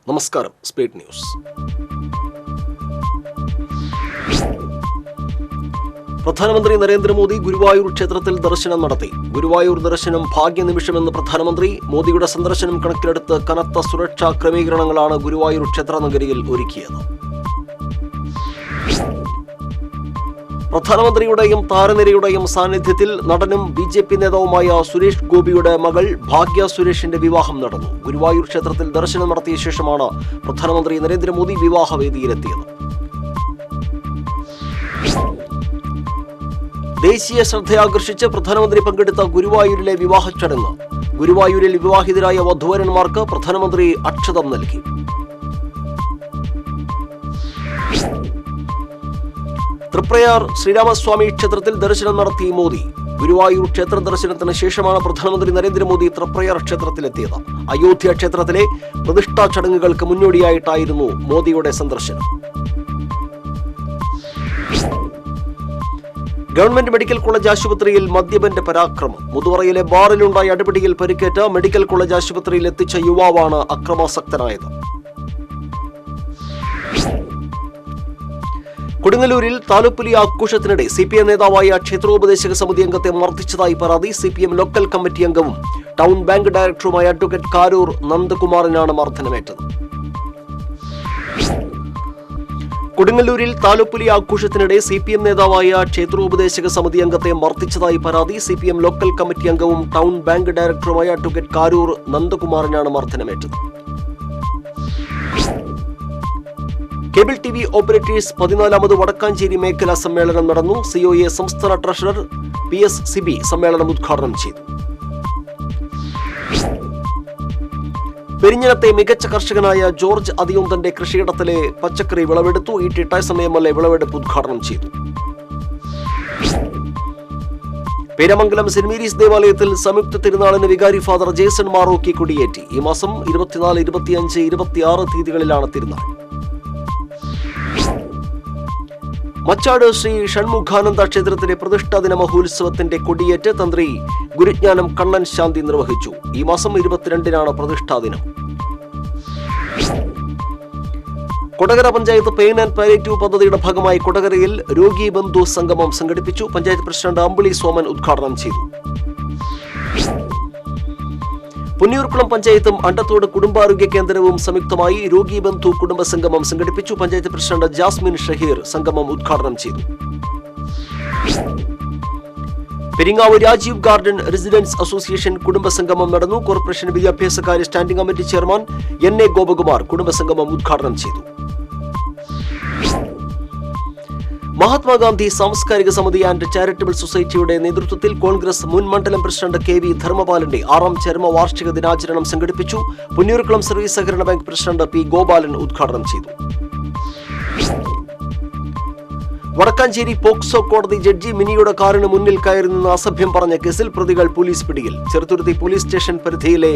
നമസ്കാരം. Speed news. പ്രധാനമന്ത്രി നരേന്ദ്രമോദി ഗുരുവായൂർ ക്ഷേത്രത്തിൽ ദർശനം നടത്തി. ഗുരുവായൂർ ദർശനം ഭാഗ്യനിമിഷമെന്ന് പ്രധാനമന്ത്രി. മോദിയുടെ സന്ദർശനം കണക്കിലെടുത്ത് കനത്ത സുരക്ഷാ ക്രമീകരണങ്ങളാണ് ഗുരുവായൂർ ക്ഷേത്ര നഗരിയിൽ ഒരുക്കിയത്. പ്രധാനമന്ത്രിയുടെയും താരനിരയുടെയും സാന്നിധ്യത്തിൽ നടനും BJP നേതാവുമായ സുരേഷ് ഗോപിയുടെ മകൾ ഭാഗ്യ സുരേഷിന്റെ വിവാഹം നടന്നു. ഗുരുവായൂർ ക്ഷേത്രത്തിൽ ദർശനം നടത്തിയ ശേഷമാണ് പ്രധാനമന്ത്രി നരേന്ദ്രമോദി വിവാഹവേദിയിലെത്തിയത്. ദേശീയ ശ്രദ്ധയാകർഷിച്ച് പ്രധാനമന്ത്രി പങ്കെടുത്ത ഗുരുവായൂരിലെ വിവാഹ ചടങ്ങ്. ഗുരുവായൂരിൽ വിവാഹിതരായ വധൂവരന്മാർക്ക് പ്രധാനമന്ത്രി അക്ഷതം നൽകി. തൃപ്രയാർ ശ്രീരാമസ്വാമി ക്ഷേത്രത്തിൽ ദർശനം നടത്തി മോദി. ഗുരുവായൂർ ക്ഷേത്ര ദർശനത്തിന് ശേഷമാണ് പ്രധാനമന്ത്രി നരേന്ദ്രമോദി തൃപ്രയാർ ക്ഷേത്രത്തിലെത്തിയത്. അയോധ്യ ക്ഷേത്രത്തിലെ പ്രതിഷ്ഠാ ചടങ്ങുകൾക്ക് മുന്നോടിയായിട്ടായിരുന്നു മോദിയുടെ സന്ദർശനം. ഗവൺമെന്റ് മെഡിക്കൽ കോളേജ് ആശുപത്രിയിൽ മദ്യപന്റെ പരാക്രമം. മുതുവറയിലെ ബാറിലുണ്ടായ അടിപിടിയിൽ പരിക്കേറ്റ മെഡിക്കൽ കോളേജ് ആശുപത്രിയിൽ എത്തിച്ച യുവാവാണ് അക്രമാസക്തനായത്. കൊടുങ്ങല്ലൂരിൽ താലൂപ്പുലി ആഘോഷത്തിനിടെ CPM നേതാവായ ക്ഷേത്രോപദേശക സമിതി അംഗത്തെ മർദ്ദിച്ചതായി പരാതി. CPM ലോക്കൽ കമ്മിറ്റി അംഗവും ടൗൺ ബാങ്ക് ഡയറക്ടറുമായ അഡ്വക്കേറ്റ് കാരൂർ നന്ദകുമാറിനാണ് മർദ്ദനമേറ്റത്. കൊടുങ്ങല്ലൂരിൽ താലൂപ്പുലി ആഘോഷത്തിനിടെ CPM നേതാവായ ക്ഷേത്രോപദേശക സമിതി അംഗത്തെ മർദ്ദിച്ചതായി പരാതി. CPM ലോക്കൽ കമ്മിറ്റി അംഗവും ടൗൺ ബാങ്ക് ഡയറക്ടറുമായ അഡ്വക്കേറ്റ് കാരൂർ നന്ദകുമാറിനാണ് മർദ്ദനമേറ്റത്. കേബിൾ TV ഓപ്പറേറ്റേഴ്സ് 14ാമത് വടക്കാഞ്ചേരി മേഖലാ സമ്മേളനം നടന്നു. COA സംസ്ഥാന ട്രഷറർ PS സിബി സമ്മേളനം ഉദ്ഘാടനം ചെയ്തു. പെരിഞ്ഞനത്തെ മികച്ച കർഷകനായ ജോർജ് അതിയുന്തന്റെ കൃഷിയിടത്തിലെ പച്ചക്കറി വിളവെടുത്തു. ടൈസൺ MLA വിളവെടുപ്പ് ഉദ്ഘാടനം ചെയ്തു. പേരമംഗലം സെന്റ് മേരീസ് ദേവാലയത്തിൽ സംയുക്ത തിരുനാളിന് വികാരി ഫാദർ ജേസൺ മാറോക്കി കൊടിയേറ്റി. ഈ മാസം 24, 25, 26 തീയതികളിലാണ് തിരുനാൾ. മച്ചാട് ശ്രീ ഷൺമുഖാനന്ദ ക്ഷേത്രത്തിലെ പ്രതിഷ്ഠാ ദിന മഹോത്സവത്തിന്റെ കൊടിയേറ്റ് തന്ത്രി ഗുരുജ്ഞാനം കണ്ണൻ ശാന്തി നിർവഹിച്ചു. ഈ മാസം 22-നാണ് പ്രതിഷ്ഠാ ദിനം. Kodakara panchayat pain and palliative പദ്ധതിയുടെ ഭാഗമായി കൊടകരയിൽ രോഗി ബന്ധു സംഗമം സംഘടിപ്പിച്ചു. പഞ്ചായത്ത് പ്രസിഡന്റ് അമ്പിളി സോമൻ ഉദ്ഘാടനം ചെയ്തു. പുന്നിയൂർക്കുളം പഞ്ചായത്തും അണ്ടത്തോട് കുടുംബാരോഗ്യ കേന്ദ്രവും സംയുക്തമായി രോഗി ബന്ധു കുടുംബ സംഗമം സംഘടിപ്പിച്ചു. പഞ്ചായത്ത് പ്രസിഡന്റ് ജാസ്മിൻ ഷഹീർ സംഗമം ഉദ്ഘാടനം ചെയ്തു. Peringavu Rajiv garden residents association കുടുംബ സംഗമം നടന്നു. കോർപ്പറേഷൻ വിദ്യാഭ്യാസകാര്യ standing committee chairman NA Gopakumar കുടുംബ സംഗമം ഉദ്ഘാടനം ചെയ്തു. മഹാത്മാഗാന്ധി സാംസ്കാരിക സമിതി ആൻഡ് ചാരിറ്റബിൾ സൊസൈറ്റിയുടെ നേതൃത്വത്തിൽ കോൺഗ്രസ് മുൻ മണ്ഡലം പ്രസിഡന്റ് KV ധർമ്മപാലന്റെ 6ാം ചരമവാർഷിക ദിനാചരണം സംഘടിപ്പിച്ചു. പുന്നൂർക്കുളം സർവീസ് സഹകരണ ബാങ്ക് പ്രസിഡന്റ് P ഗോപാലൻ ഉദ്ഘാടനം ചെയ്തു. വടക്കാഞ്ചേരി പോക്സോ കോടതി ജഡ്ജി മിനിയുടെ കാറിന് മുന്നിൽ കയറി നിന്ന് അസഭ്യം പറഞ്ഞ കേസിൽ പ്രതികൾ പോലീസ് പിടിയിൽ. ചെറുതുരുത്തി പോലീസ് സ്റ്റേഷൻ പരിധിയിലെ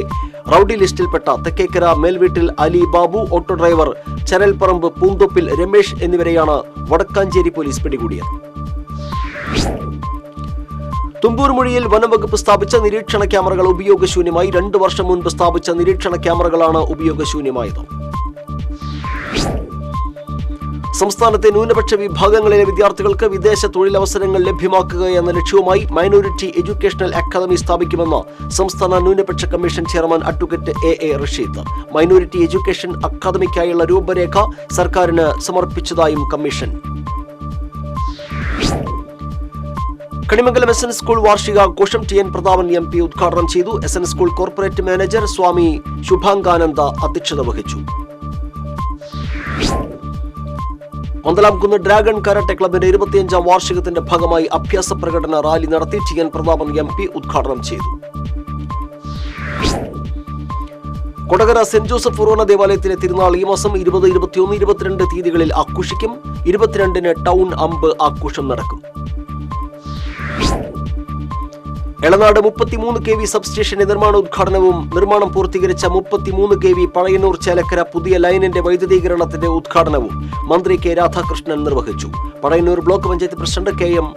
റൌഡി ലിസ്റ്റിൽപ്പെട്ട തെക്കേക്കര മേൽവീട്ടിൽ അലി ബാബു, ഓട്ടോ ഡ്രൈവർ ചരൽപ്പറമ്പ് പൂന്തോപ്പിൽ രമേശ് എന്നിവരെയാണ് വടക്കാഞ്ചേരി പോലീസ് പിടികൂടിയത്. തുമ്പൂർമുഴിയിൽ വനംവകുപ്പ് സ്ഥാപിച്ച നിരീക്ഷണ ക്യാമറകൾ ഉപയോഗശൂന്യമായി. 2 വർഷം മുൻപ് സ്ഥാപിച്ച നിരീക്ഷണ ക്യാമറകളാണ് ഉപയോഗശൂന്യമായത്. സംസ്ഥാനത്തെ ന്യൂനപക്ഷ വിഭാഗങ്ങളിലെ വിദ്യാർത്ഥികൾക്ക് വിദേശ തൊഴിലവസരങ്ങൾ ലഭ്യമാക്കുക എന്ന ലക്ഷ്യവുമായി മൈനോറിറ്റി എഡ്യൂക്കേഷണൽ അക്കാദമി സ്ഥാപിക്കുമെന്ന് സംസ്ഥാന ന്യൂനപക്ഷ commission chairman advocate AA Rasheed. Minority education അക്കാദമിക്കായുള്ള രൂപരേഖ സർക്കാരിന് സമർപ്പിച്ചതായും കമ്മീഷൻ. കണിമംഗലം SN സ്കൂൾ വാർഷികാഘോഷം TN പ്രതാപൻ MP ഉദ്ഘാടനം ചെയ്തു. SN school corporate manager Swami Shubhangananda അധ്യക്ഷത വഹിച്ചു. മന്ദലാംകുന്ന് ഡ്രാഗൺ കരാട്ടെ ക്ലബിന്റെ 25ാം വാർഷികത്തിന്റെ ഭാഗമായി അഭ്യാസ പ്രകടന റാലി നടത്തി. TN പ്രതാപൻ MP ഉദ്ഘാടനം ചെയ്തു. കൊടകര സെന്റ് ജോസഫ് ഫൊറോന ദേവാലയത്തിലെ തിരുനാൾ ഈ മാസം 20, 21, 22 തീയതികളിൽ ആഘോഷിക്കും. 22-ന് ടൗൺ അമ്പ് ആഘോഷം നടക്കും. എളനാട് 33 kV സബ്സ്റ്റേഷന്റെ നിർമ്മാണം പൂർത്തീകരിച്ച 33 kV പഴയന്നൂർ ചേലക്കര പുതിയ ലൈനിന്റെ വൈദ്യുതീകരണത്തിന്റെ ഉദ്ഘാടനവും മന്ത്രി K രാധാകൃഷ്ണൻ നിർവഹിച്ചു. Pazhayannur block panchayat president KM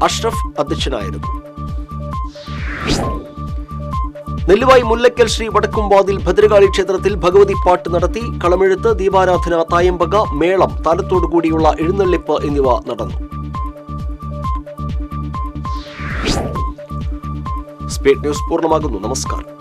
Ashraf അധ്യക്ഷനായിരുന്നു. നെല്ലുവായി മുല്ലക്കൽ ശ്രീ വടക്കുംവാതിൽ ഭദ്രകാളി ക്ഷേത്രത്തിൽ ഭഗവതി പാട്ട് നടത്തി. കളമെഴുത്ത്, ദീപാരാധന, തായമ്പക, മേളം, താലത്തോടുകൂടിയുള്ള എഴുന്നള്ളിപ്പ് എന്നിവ നടന്നു. സ്പീഡ് ന്യൂസ് പൂർണ്ണമാകുന്നു. നമസ്കാരം.